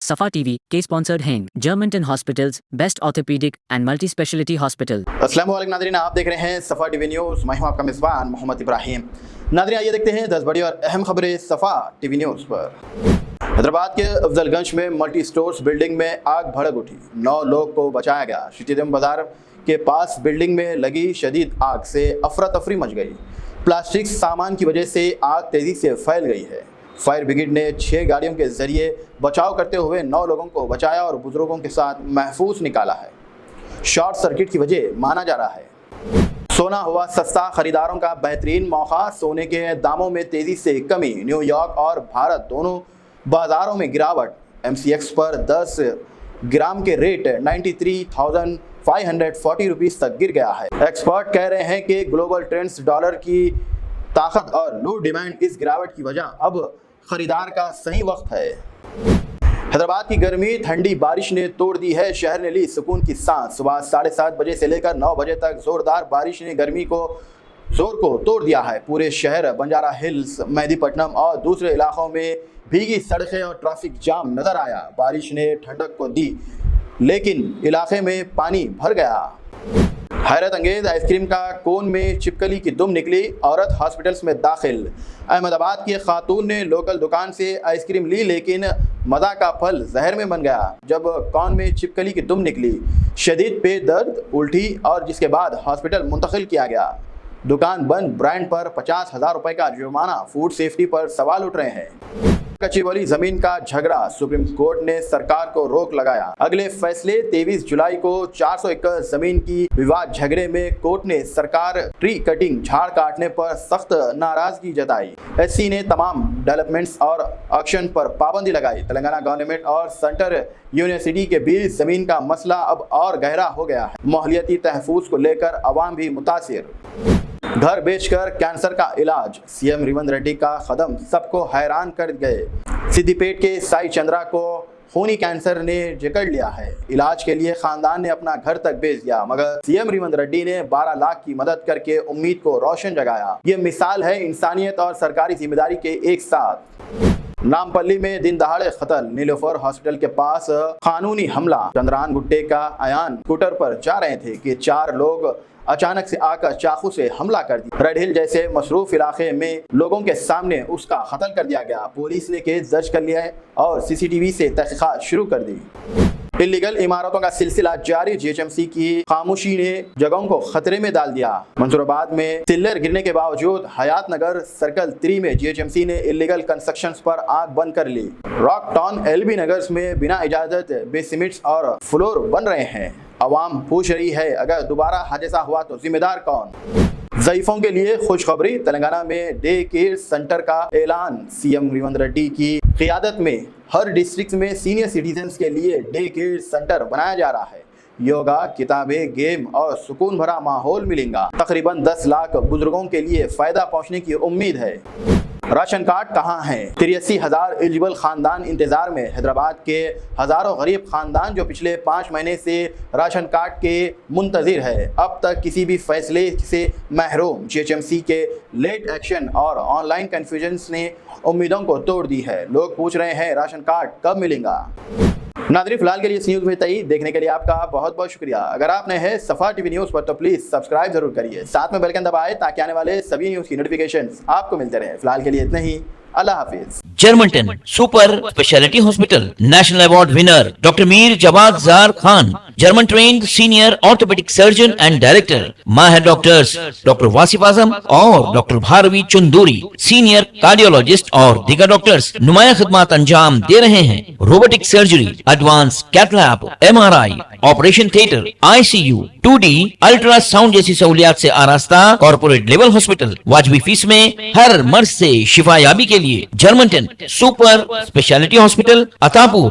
Safa TV, K-sponsored हैं Germantown Hospitals, Best Orthopedic and Multi-Speciality Hospital। अस्सलाम वालेकुम नाज़रीन, आप देख रहे हैं सफ़ा टीवी न्यूज़। मैं हूं आपका मेज़बान मोहम्मद इब्राहिम। नाज़रीन, आइए देखते हैं 10 बड़ी और अहम खबरें सफ़ा टीवी न्यूज़ पर। हैदराबाद के अफजलगंज में मल्टी स्टोर्स बिल्डिंग में आग भड़क उठी, 9 लोग को बचाया गया। सिटीजम बाजार के पास बिल्डिंग में लगी शदीद आग से अफरा तफरी मच गई। प्लास्टिक सामान की वजह से आग तेज़ी से फैल गई है। फायर ब्रिगेड ने 6 गाड़ियों के जरिए बचाव करते हुए 9 लोगों को बचाया और बुजुर्गों के साथ महफूज निकाला है। शॉर्ट सर्किट की वजह माना जा रहा है। सोना हुआ सस्ता, खरीदारों का बेहतरीन मौका। सोने के दामों में तेजी से कमी। न्यूयॉर्क और भारत दोनों बाजारों में गिरावट। MCX पर 10 ग्राम के रेट 93,540 रुपीज़ तक गिर गया है। एक्सपर्ट कह रहे हैं कि ग्लोबल ट्रेंड्स, डॉलर की ताकत और लो डिमांड इस गिरावट की वजह अब खरीदार का सही वक्त है। हैदराबाद की गर्मी, ठंडी बारिश ने तोड़ दी है। शहर ने ली सुकून की सांस। सुबह 7:30 बजे से लेकर 9 बजे तक जोरदार बारिश ने गर्मी को जोर को तोड़ दिया है। पूरे शहर, बंजारा हिल्स, मेहदीपट्टनम और दूसरे इलाकों में भीगी सड़कें और ट्रैफिक जाम नजर आया। बारिश ने ठंडक को दी, लेकिन इलाके में पानी भर गया। हैरत अंगेज आइसक्रीम का कोन में छिपकली की दुम निकली। औरत हॉस्पिटल्स में दाखिल। अहमदाबाद की खातून ने लोकल दुकान से आइसक्रीम ली, लेकिन मज़ा का फल जहर में बन गया जब कोन में छिपकली की दुम निकली। शदीद पेट दर्द, उल्टी और जिसके बाद हॉस्पिटल मुंतकिल किया गया। दुकान बंद, ब्रांड पर 50,000 रुपये का जुर्माना। फूड सेफ्टी पर सवाल उठ रहे हैं। कच्ची वाली जमीन का झगड़ा, सुप्रीम कोर्ट ने सरकार को रोक लगाया। अगले फैसले 23 जुलाई को। 400 एकड़ जमीन की विवाद झगड़े में कोर्ट ने सरकार ट्री कटिंग, झाड़ काटने पर सख्त नाराजगी जताई। SC ने तमाम डेवलपमेंट्स और ऑक्शन पर पाबंदी लगाई। तेलंगाना गवर्नमेंट और सेंटर यूनिवर्सिटी के बीच जमीन का मसला अब और गहरा हो गया है। माहौलियाती तहफ़्फ़ुज़ को लेकर अवाम भी मुतासिर। घर बेचकर कैंसर का इलाज, CM रेवंत रेड्डी का कदम सबको हैरान कर गए। सिद्दीपेट के साई चंद्रा को खूनी कैंसर ने जकड़ लिया है। इलाज के लिए खानदान ने अपना घर तक बेच दिया, मगर CM रेवंत रेड्डी ने 12 लाख की मदद करके उम्मीद को रोशन जगाया। ये मिसाल है इंसानियत और सरकारी जिम्मेदारी के एक साथ। नामपल्ली में दिन दहाड़े कत्ल। नीलोफर हॉस्पिटल के पास कानूनी हमला। चंद्रान गुट्टे का अयान स्कूटर पर जा रहे थे कि 4 लोग अचानक से आकर चाकू से हमला कर दिया। रेड हिल जैसे मसरूफ इलाके में लोगों के सामने उसका कत्ल कर दिया गया। पुलिस ने केस दर्ज कर लिया है और CCTV से तहकीकात शुरू कर दी। इलीगल इमारतों का सिलसिला जारी। GHMC की खामोशी ने जगहों को खतरे में डाल दिया। मंसूराबाद में टिल्लर गिरने के बावजूद हयात नगर सर्कल 3 में GHMC ने इलीगल कंस्ट्रक्शंस पर आग बंद कर ली। रॉक टाउन LB नगर में बिना इजाजत बेसमेंट्स और फ्लोर बन रहे हैं। अवाम पूछ रही है, अगर दोबारा हादसा हुआ तो जिम्मेदार कौन? ज़ईफ़ों के लिए खुशखबरी। तेलंगाना में डे केयर सेंटर का ऐलान। CM रेवंत रेड्डी की क़ियादत में हर डिस्ट्रिक्ट में सीनियर सिटीजन्स के लिए डे केयर सेंटर बनाया जा रहा है। योगा, किताबें, गेम और सुकून भरा माहौल मिलेगा। तकरीबन 10 लाख बुजुर्गों के लिए फ़ायदा पहुँचने की उम्मीद है। राशन कार्ड कहाँ हैं? 83,000 एलिजिबल खानदान इंतजार में। हैदराबाद के हज़ारों गरीब खानदान जो पिछले 5 महीने से राशन कार्ड के मुंतज़िर है, अब तक किसी भी फैसले से महरूम। GHMC के लेट एक्शन और ऑनलाइन कन्फ्यूजन्स ने उम्मीदों को तोड़ दी है। लोग पूछ रहे हैं, राशन कार्ड कब मिलेगा? नाज़रीन, फिलहाल के लिए इस न्यूज़ में इतना ही। देखने के लिए आपका बहुत बहुत शुक्रिया। अगर आपने है सफ़ा टीवी न्यूज़ पर तो प्लीज़ सब्सक्राइब जरूर करिए, साथ में बेल आइकन दबाएं ताकि आने वाले सभी न्यूज़ की नोटिफिकेशंस आपको मिलते रहे। फिलहाल के लिए इतना ही। अल्लाह हाफिज। Germanten super speciality hospital, national award winner doctor Mir Jawad Zar Khan, German trained senior orthopaedic surgeon and director. माहिर डॉक्टर्स डॉक्टर वासिफ आजम और doctor Bharvi Chanduri, senior cardiologist और दीगर डॉक्टर्स नुमाया खिदमत अंजाम दे रहे हैं। Robotic surgery, advance cath lab, MRI, operation theatre, ICU, 2D ultrasound जैसी सहूलियात से आरास्ता कॉर्पोरेट लेवल हॉस्पिटल। वाजबी फीस में हर मर्ज से शिफायाबी के लिए Germanton super speciality hospital, Attapur.